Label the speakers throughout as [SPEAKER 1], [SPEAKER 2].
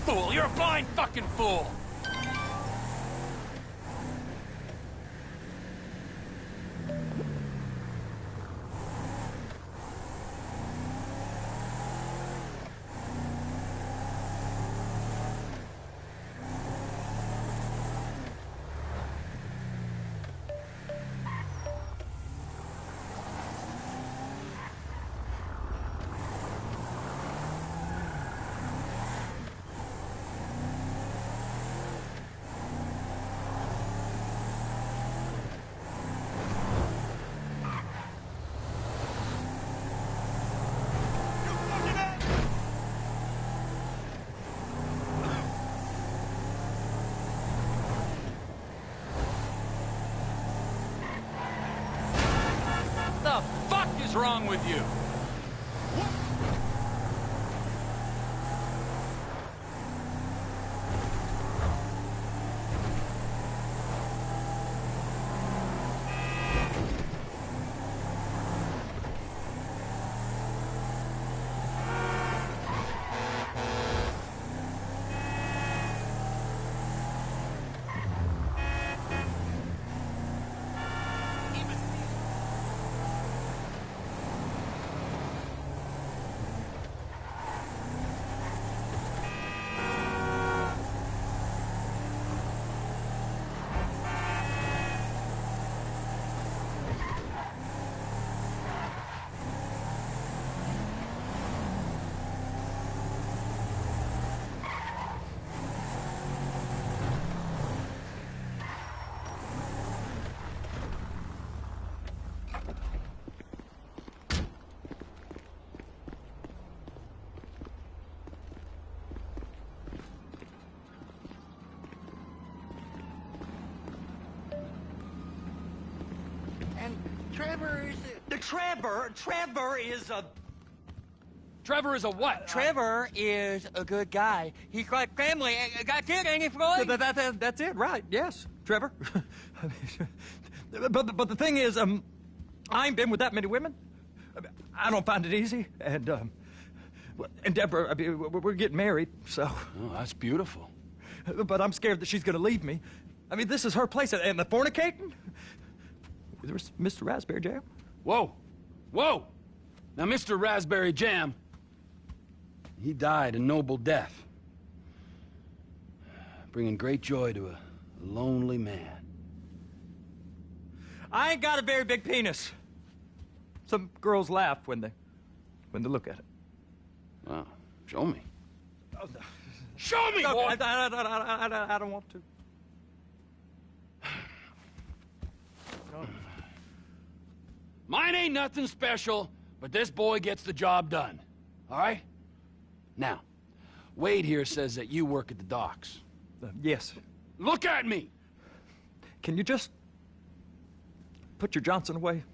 [SPEAKER 1] fool! You're a blind fucking fool! What the fuck is wrong with you?
[SPEAKER 2] Trevor is... Trevor is a...
[SPEAKER 1] Trevor is a what?
[SPEAKER 2] Trevor is a good guy. He's like family. That's it, ain't it, Floyd?
[SPEAKER 3] That's it, right, yes, Trevor. but the thing is, I ain't been with that many women. I don't find it easy, and Deborah, I mean, we're getting married, so...
[SPEAKER 1] Oh, that's beautiful.
[SPEAKER 3] But I'm scared that she's gonna leave me. I mean, this is her place, and the fornicating? There's Mr. Raspberry Jam.
[SPEAKER 1] Whoa! Whoa! Now, Mr. Raspberry Jam, he died a noble death, bringing great joy to a lonely man.
[SPEAKER 3] I ain't got a very big penis. Some girls laugh when they look at it.
[SPEAKER 1] Wow. Show me.
[SPEAKER 3] Oh, no.
[SPEAKER 1] Show me, boy!
[SPEAKER 3] I don't want to. No.
[SPEAKER 1] Mine ain't nothing special, but this boy gets the job done. All right? Now, Wade here says that you work at the docks.
[SPEAKER 3] Yes.
[SPEAKER 1] Look at me!
[SPEAKER 3] Can you just put your Johnson away,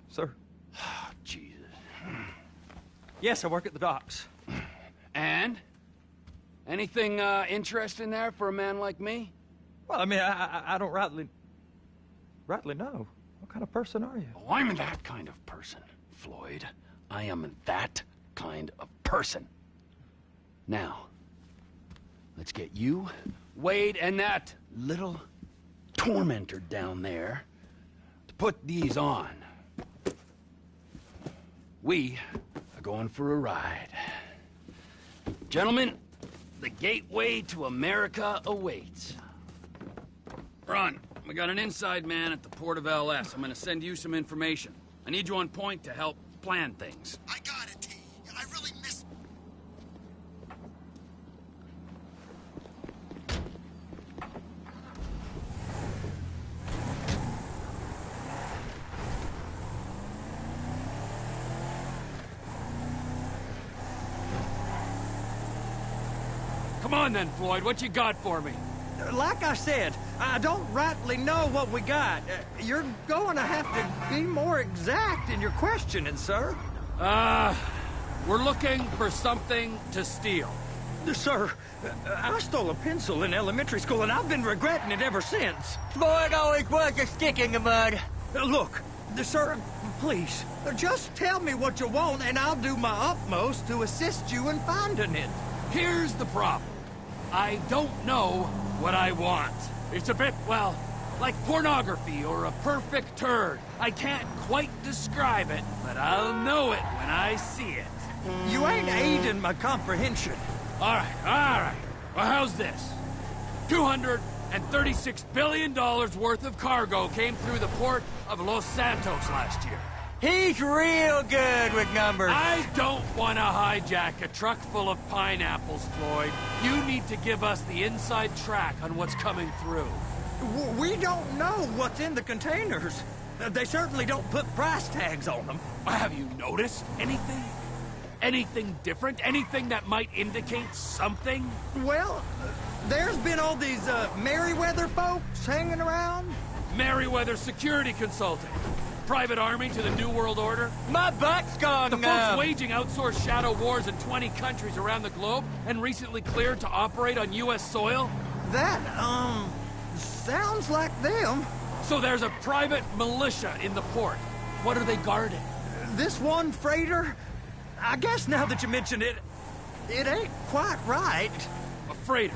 [SPEAKER 3] sir?
[SPEAKER 1] Oh, Jesus.
[SPEAKER 3] Yes, I work at the docks.
[SPEAKER 1] And? Anything interesting there for a man like me?
[SPEAKER 3] Well, I mean, I don't rightly know. What kind of person are you?
[SPEAKER 1] Oh, I'm that kind of person, Floyd. I am that kind of person. Now, let's get you, Wade, and that little tormentor down there to put these on. We are going for a ride. Gentlemen, the gateway to America awaits. Ron, we got an inside man at the port of LS. I'm gonna send you some information. I need you on point to help plan things.
[SPEAKER 4] I got it, T. I really miss...
[SPEAKER 1] Come on then, Floyd, what you got for me?
[SPEAKER 3] Like I said, I don't rightly know what we got. You're going to have to be more exact in your questioning, sir.
[SPEAKER 1] We're looking for something to steal.
[SPEAKER 3] Sir, I stole a pencil in elementary school, and I've been regretting it ever since.
[SPEAKER 2] Floyd always was a stick in the mud.
[SPEAKER 3] Look, sir, please, just tell me what you want, and I'll do my utmost to assist you in finding it.
[SPEAKER 1] Here's the problem. I don't know what I want. It's a bit, well, like pornography or a perfect turd. I can't quite describe it, but I'll know it when I see it.
[SPEAKER 3] You ain't aiding my comprehension.
[SPEAKER 1] All right. Well, how's this? $236 billion worth of cargo came through the port of Los Santos last year.
[SPEAKER 2] He's real good with numbers.
[SPEAKER 1] I don't want to hijack a truck full of pineapples, Floyd. You need to give us the inside track on what's coming through.
[SPEAKER 3] We don't know what's in the containers. They certainly don't put price tags on them.
[SPEAKER 1] Have you noticed anything? Anything different? Anything that might indicate something?
[SPEAKER 3] Well, there's been all these Merryweather folks hanging around.
[SPEAKER 1] Merryweather Security Consulting. Private army to the New World Order.
[SPEAKER 2] My butt's gone
[SPEAKER 1] The
[SPEAKER 2] numb.
[SPEAKER 1] folks waging outsourced shadow wars in 20 countries around the globe and recently cleared to operate on U.S. soil.
[SPEAKER 3] That, sounds like them.
[SPEAKER 1] So there's a private militia in the port. What are they guarding?
[SPEAKER 3] This one freighter, I guess now that you mention it, it ain't quite right.
[SPEAKER 1] A freighter.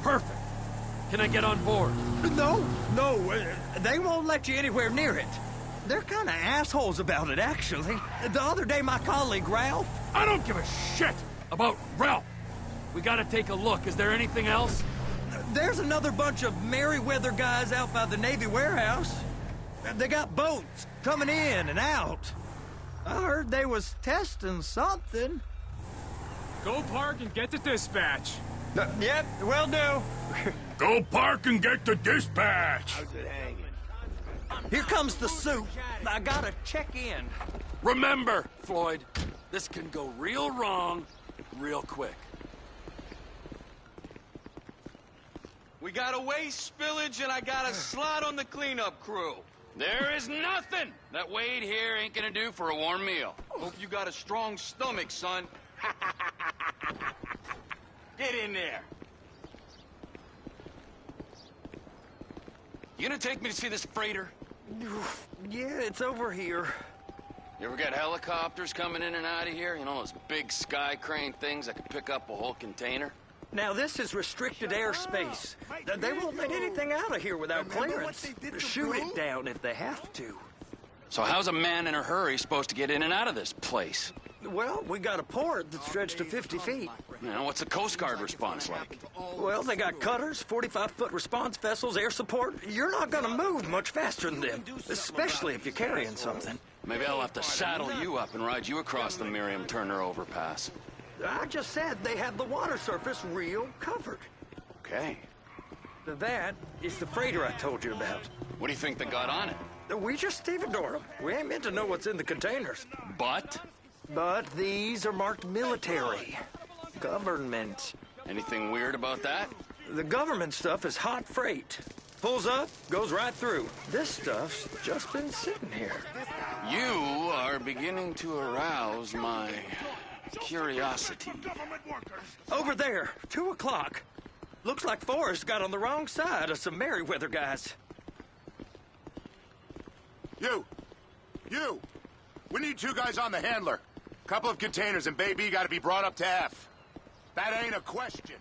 [SPEAKER 1] Perfect. Can I get on board?
[SPEAKER 3] No, they won't let you anywhere near it. They're kind of assholes about it, actually. The other day, my colleague, Ralph...
[SPEAKER 1] I don't give a shit about Ralph. We gotta take a look. Is there anything else?
[SPEAKER 3] There's another bunch of Merryweather guys out by the Navy warehouse. They got boats coming in and out. I heard they was testing something.
[SPEAKER 5] Go park and get the dispatch.
[SPEAKER 2] Yep, will do.
[SPEAKER 1] Go park and get the dispatch.
[SPEAKER 3] Here comes the soup. I gotta check in.
[SPEAKER 1] Remember, Floyd, this can go real wrong real quick.
[SPEAKER 6] We got a waste spillage and I got a slot on the cleanup crew.
[SPEAKER 1] There is nothing that Wade here ain't gonna do for a warm meal.
[SPEAKER 6] Hope you got a strong stomach, son. Get in there.
[SPEAKER 1] You gonna take me to see this freighter?
[SPEAKER 3] Yeah, it's over here.
[SPEAKER 1] You ever got helicopters coming in and out of here? You know, those big sky crane things that could pick up a whole container?
[SPEAKER 3] Now, this is restricted airspace. They won't let anything out of here without clearance. Shoot it down if they have to.
[SPEAKER 1] So how's a man in a hurry supposed to get in and out of this place?
[SPEAKER 3] Well, we got a port that's stretched to 50 feet.
[SPEAKER 1] You know, what's the Coast Guard response like?
[SPEAKER 3] Well, they got cutters, 45-foot response vessels, air support. You're not gonna move much faster than them, especially if you're carrying something.
[SPEAKER 1] Maybe I'll have to saddle you up and ride you across the Miriam Turner overpass.
[SPEAKER 3] I just said they have the water surface real covered.
[SPEAKER 1] Okay.
[SPEAKER 3] That is the freighter I told you about.
[SPEAKER 1] What do you think they got on it?
[SPEAKER 3] We just stevedore them. We ain't meant to know what's in the containers.
[SPEAKER 1] But?
[SPEAKER 3] But these are marked military. Government.
[SPEAKER 1] Anything weird about that?
[SPEAKER 3] The government stuff is hot freight. Pulls up, goes right through. This stuff's just been sitting here.
[SPEAKER 1] You are beginning to arouse my curiosity.
[SPEAKER 3] Over there, 2 o'clock. Looks like Forrest got on the wrong side of some Merryweather guys.
[SPEAKER 4] You! We need 2 guys on the handler. Couple of containers and Baby gotta be brought up to F. That ain't a question.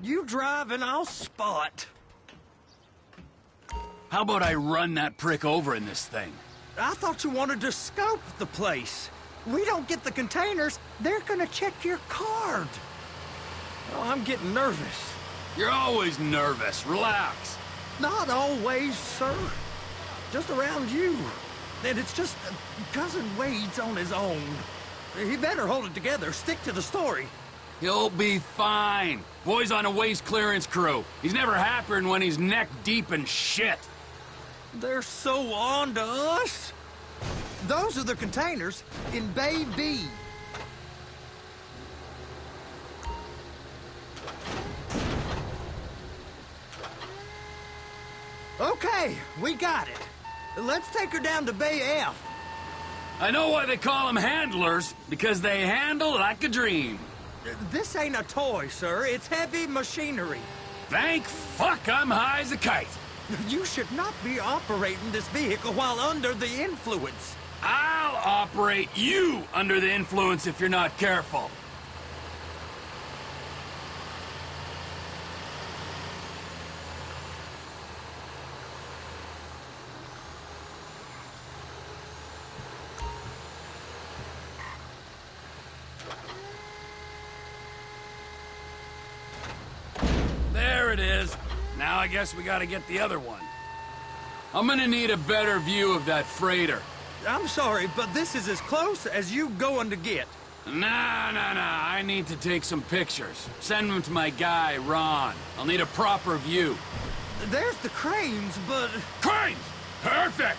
[SPEAKER 3] You drive and I'll spot.
[SPEAKER 1] How about I run that prick over in this thing?
[SPEAKER 3] I thought you wanted to scope the place. We don't get the containers, they're gonna check your card. Oh, I'm getting nervous.
[SPEAKER 1] You're always nervous. Relax.
[SPEAKER 3] Not always, sir. Just around you. And it's just Cousin Wade's on his own. He better hold it together, stick to the story.
[SPEAKER 1] He'll be fine. Boy's on a waste clearance crew. He's never happier than when he's neck deep in shit.
[SPEAKER 3] They're so on to us. Those are the containers in Bay B. Okay, we got it. Let's take her down to Bay F.
[SPEAKER 1] I know why they call them handlers, because they handle like a dream.
[SPEAKER 3] This ain't a toy, sir. It's heavy machinery.
[SPEAKER 1] Thank fuck I'm high as a kite.
[SPEAKER 3] You should not be operating this vehicle while under the influence.
[SPEAKER 1] I'll operate you under the influence if you're not careful. There it is. Now I guess we gotta get the other one. I'm gonna need a better view of that freighter.
[SPEAKER 3] I'm sorry, but this is as close as you going to get.
[SPEAKER 1] Nah. I need to take some pictures. Send them to my guy, Ron. I'll need a proper view.
[SPEAKER 3] There's the cranes, but...
[SPEAKER 1] Cranes! Perfect!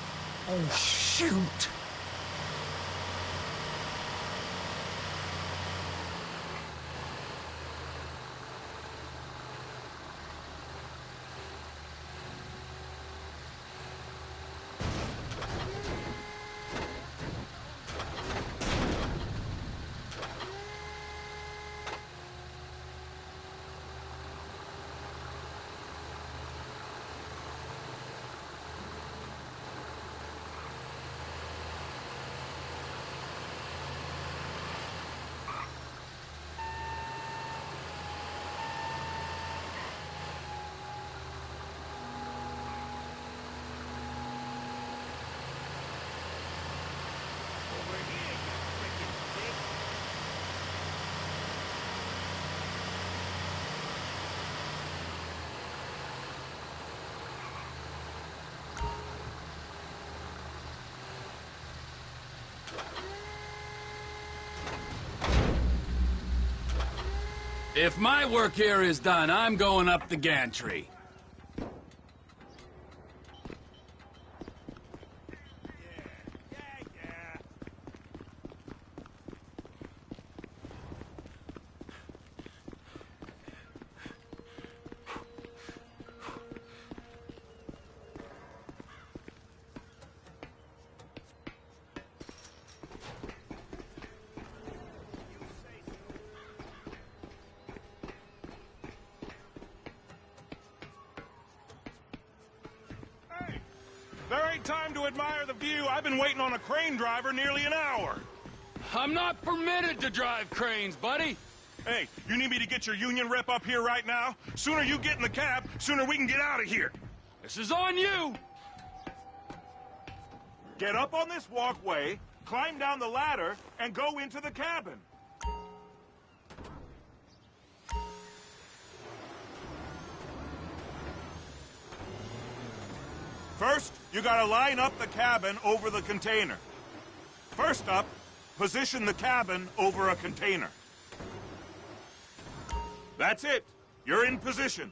[SPEAKER 3] Oh, shoot!
[SPEAKER 1] If my work here is done, I'm going up the gantry.
[SPEAKER 7] There ain't time to admire the view. I've been waiting on a crane driver nearly an hour.
[SPEAKER 1] I'm not permitted to drive cranes, buddy.
[SPEAKER 7] Hey, you need me to get your union rep up here right now? Sooner you get in the cab, sooner we can get out of here.
[SPEAKER 1] This is on you.
[SPEAKER 7] Get up on this walkway, climb down the ladder, and go into the cabin. First, you gotta line up the cabin over the container. First up, position the cabin over a container. That's it. You're in position.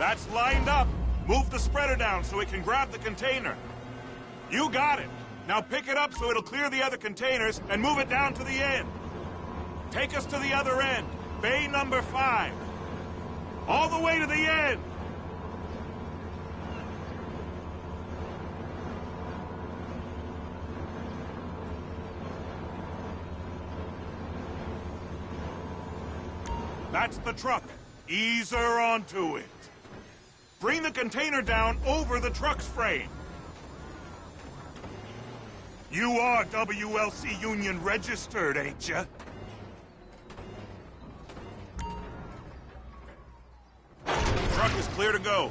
[SPEAKER 7] That's lined up. Move the spreader down so it can grab the container. You got it. Now pick it up so it'll clear the other containers and move it down to the end. Take us to the other end. Bay number 5. All the way to the end. That's the truck. Ease her onto it. Bring the container down over the truck's frame. You are WLC Union registered, ain't ya? Truck is clear to go.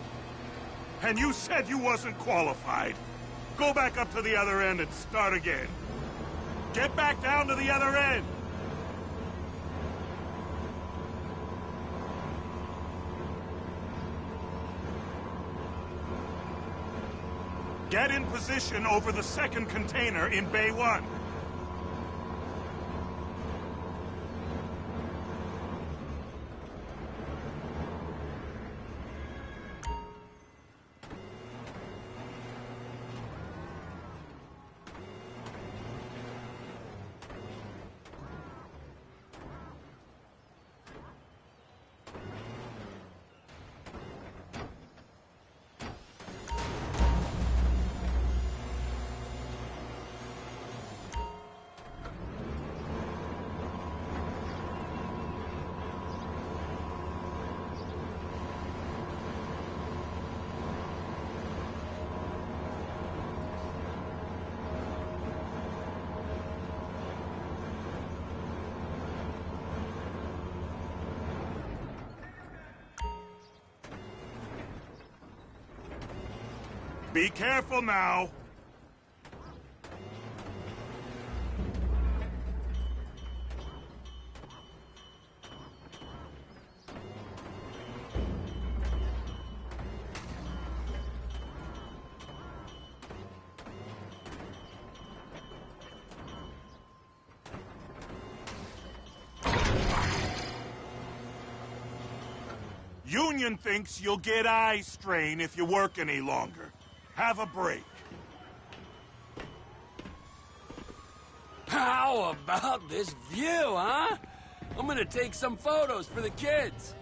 [SPEAKER 7] And you said you wasn't qualified. Go back up to the other end and start again. Get back down to the other end. Get in position over the second container in Bay 1. Be careful now. Union thinks you'll get eye strain if you work any longer. Have a break.
[SPEAKER 8] How about this view, huh? I'm gonna take some photos for the kids.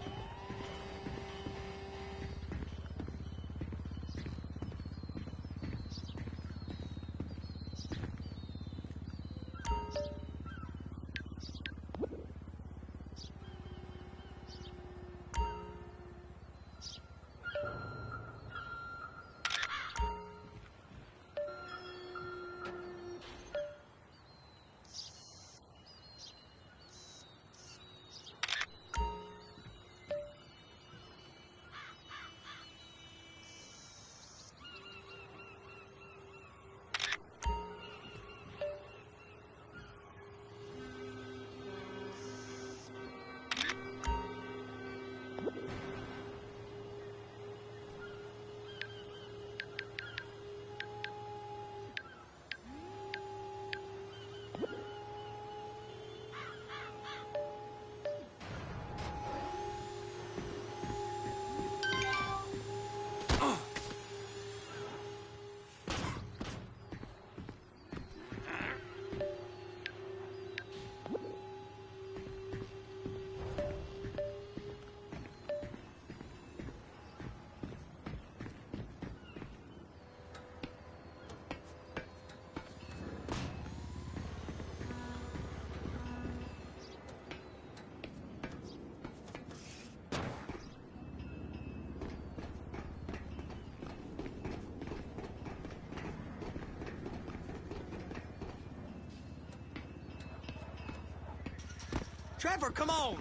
[SPEAKER 3] Trevor, come on.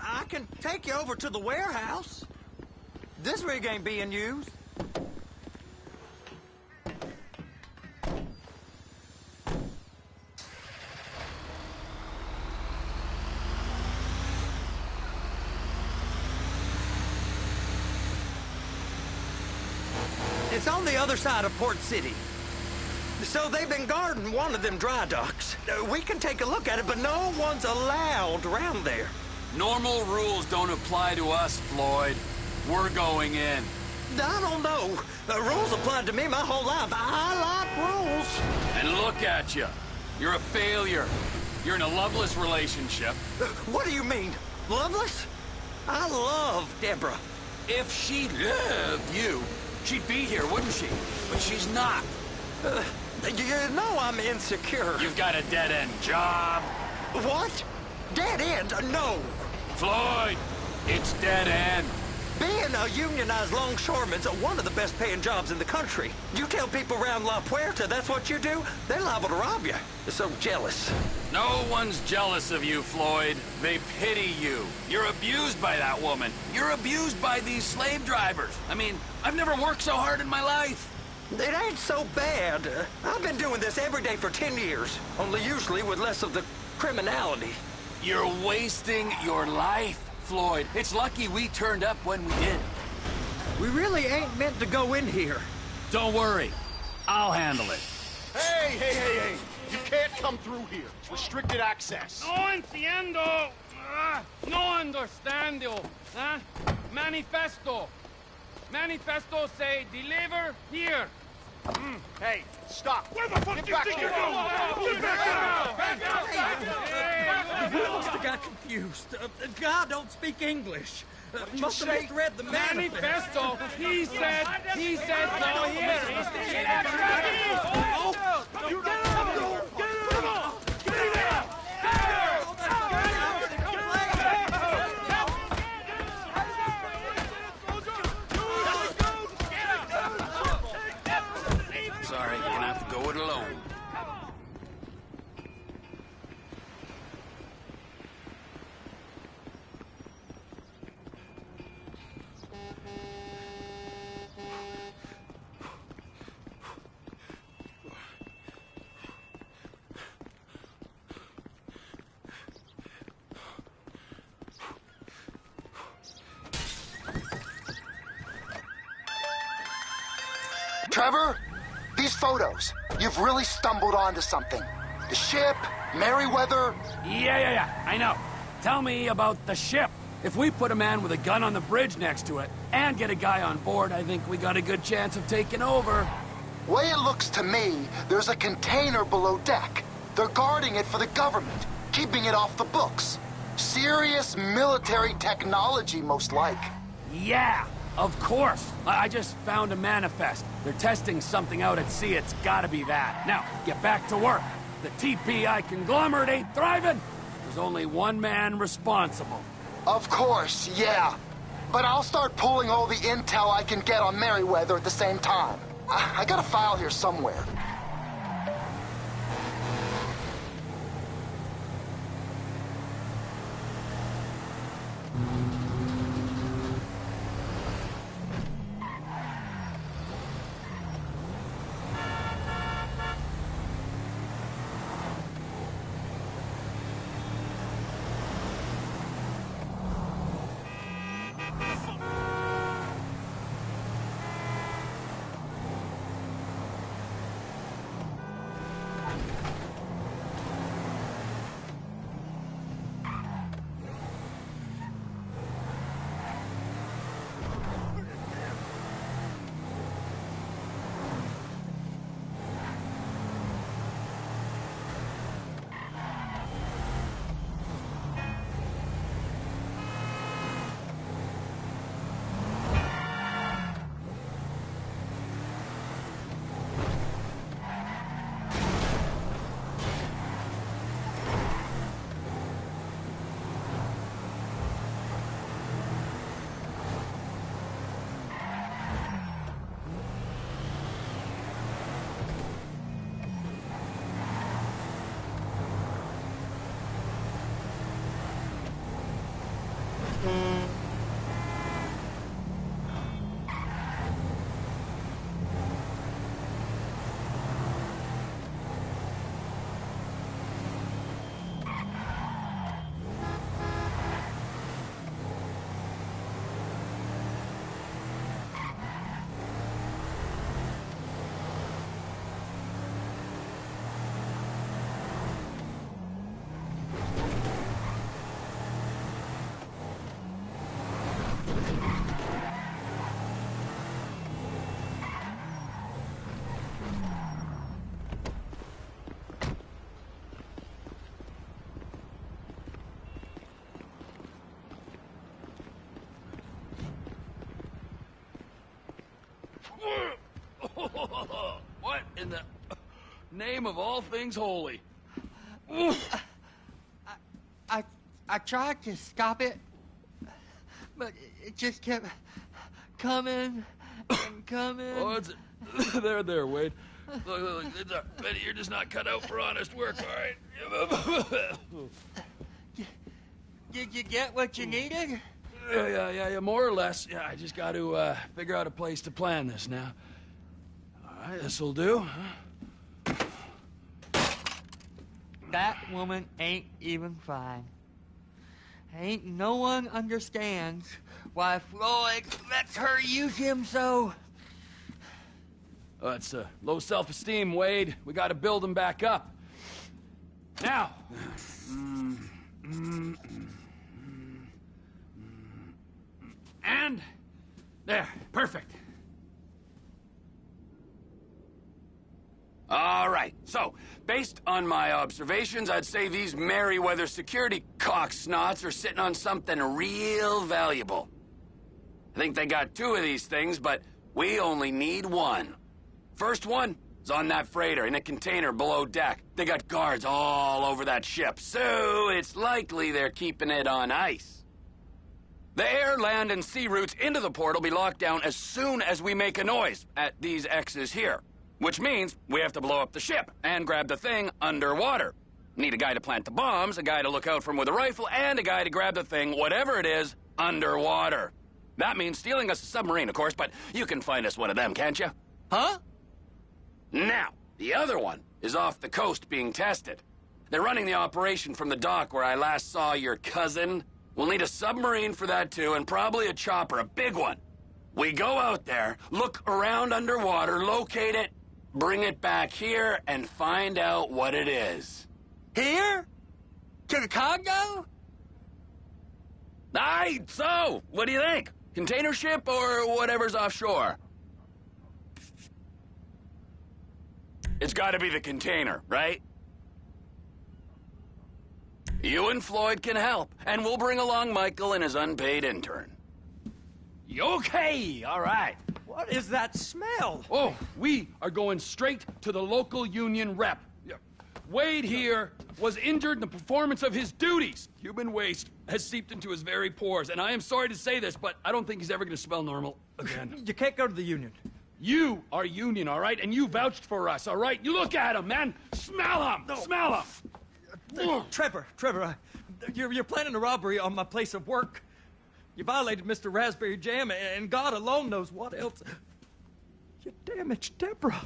[SPEAKER 3] I can take you over to the warehouse. This rig ain't being used. It's on the other side of Port City. So they've been guarding one of them dry docks. We can take a look at it, but no one's allowed around there.
[SPEAKER 8] Normal rules don't apply to us, Floyd. We're going in.
[SPEAKER 3] I don't know. Rules applied to me my whole life. I like rules.
[SPEAKER 8] And look at you. You're a failure. You're in a loveless relationship.
[SPEAKER 3] What do you mean? Loveless? I love Deborah.
[SPEAKER 8] If she loved you, she'd be here, wouldn't she? But she's not.
[SPEAKER 3] You know I'm insecure.
[SPEAKER 8] You've got a dead-end job.
[SPEAKER 3] What? Dead end? No.
[SPEAKER 8] Floyd, it's dead end.
[SPEAKER 3] Being a unionized longshoreman's one of the best paying jobs in the country. You tell people around La Puerta that's what you do, they're liable to rob you. They're so jealous.
[SPEAKER 8] No one's jealous of you, Floyd. They pity you. You're abused by that woman. You're abused by these slave drivers. I mean, I've never worked so hard in my life.
[SPEAKER 3] It ain't so bad. I've been doing this every day for 10 years, only usually with less of the criminality.
[SPEAKER 8] You're wasting your life, Floyd. It's lucky we turned up when we did.
[SPEAKER 3] We really ain't meant to go in here.
[SPEAKER 8] Don't worry. I'll handle it.
[SPEAKER 9] Hey! You can't come through here. It's restricted access.
[SPEAKER 5] No entiendo. No understando. Huh? Manifesto. Manifesto say deliver here.
[SPEAKER 9] Hey, stop.
[SPEAKER 5] Where the fuck
[SPEAKER 9] Get
[SPEAKER 5] do you
[SPEAKER 9] back
[SPEAKER 5] think
[SPEAKER 9] here.
[SPEAKER 5] you're going? Get back out!
[SPEAKER 3] We must have got confused. God don't speak English. Must have misread the
[SPEAKER 5] Manifesto. He said go here. Get out! You get out! Get out!
[SPEAKER 8] Sorry, you're gonna have to go it alone.
[SPEAKER 10] Trevor, these photos, you've really stumbled onto something. The ship, Merryweather.
[SPEAKER 8] Yeah, I know. Tell me about the ship. If we put a man with a gun on the bridge next to it and get a guy on board, I think we got a good chance of taking over.
[SPEAKER 10] Way it looks to me, there's a container below deck. They're guarding it for the government, keeping it off the books. Serious military technology, most like.
[SPEAKER 8] Yeah, of course. I just found a manifest. They're testing something out at sea. It's gotta be that. Now, get back to work. The TPI conglomerate ain't thriving. There's only one man responsible.
[SPEAKER 10] Of course, yeah. But I'll start pulling all the intel I can get on Merryweather at the same time. I got a file here somewhere.
[SPEAKER 8] What in the name of all things holy?
[SPEAKER 2] I tried to stop it, but it just kept coming and coming.
[SPEAKER 8] Oh, it's there, Wade. Look, Betty, you're just not cut out for honest work, all right?
[SPEAKER 2] Did you get what you needed?
[SPEAKER 8] Yeah, more or less. Yeah, I just got to figure out a place to plan this now. All right, this'll do.
[SPEAKER 2] That woman ain't even fine. Ain't no one understands why Floyd lets her use him so.
[SPEAKER 8] Oh, it's low self-esteem, Wade. We got to build him back up. Now. And there, perfect. All right, so, based on my observations, I'd say these Merryweather security cocksnots are sitting on something real valuable. I think they got 2 of these things, but we only need 1. First one is on that freighter in a container below deck. They got guards all over that ship, so it's likely they're keeping it on ice. The air, land, and sea routes into the port will be locked down as soon as we make a noise at these X's here. Which means we have to blow up the ship and grab the thing underwater. Need a guy to plant the bombs, a guy to look out for him with a rifle, and a guy to grab the thing, whatever it is, underwater. That means stealing us a submarine, of course, but you can find us one of them, can't you?
[SPEAKER 2] Huh?
[SPEAKER 8] Now, the other one is off the coast being tested. They're running the operation from the dock where I last saw your cousin. We'll need a submarine for that, too, and probably a chopper, a big one. We go out there, look around underwater, locate it, bring it back here, and find out what it is.
[SPEAKER 2] Here? To the Congo?
[SPEAKER 8] Aye, so, what do you think? Container ship or whatever's offshore? It's gotta be the container, right? You and Floyd can help, and we'll bring along Michael and his unpaid intern.
[SPEAKER 1] Okay, all right.
[SPEAKER 3] What is that smell?
[SPEAKER 1] Oh, we are going straight to the local union rep. Wade here was injured in the performance of his duties. Human waste has seeped into his very pores, and I am sorry to say this, but I don't think he's ever going to smell normal again.
[SPEAKER 3] You can't go to the union.
[SPEAKER 1] You are union, all right? And you vouched for us, all right? You look at him, man. Smell him. No. Smell him.
[SPEAKER 3] Trevor, you're planning a robbery on my place of work. You violated Mr. Raspberry Jam, and God alone knows what else. You damaged Deborah.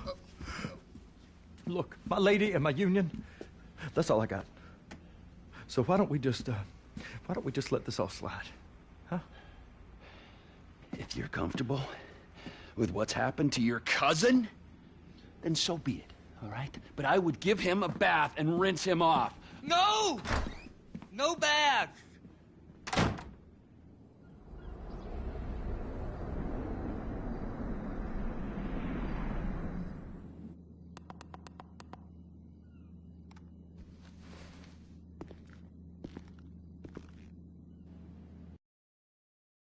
[SPEAKER 3] Look, my lady and my union, that's all I got. So why don't we just let this all slide, huh?
[SPEAKER 1] If you're comfortable with what's happened to your cousin, then so be it, all right? But I would give him a bath and rinse him off.
[SPEAKER 2] No! No baths.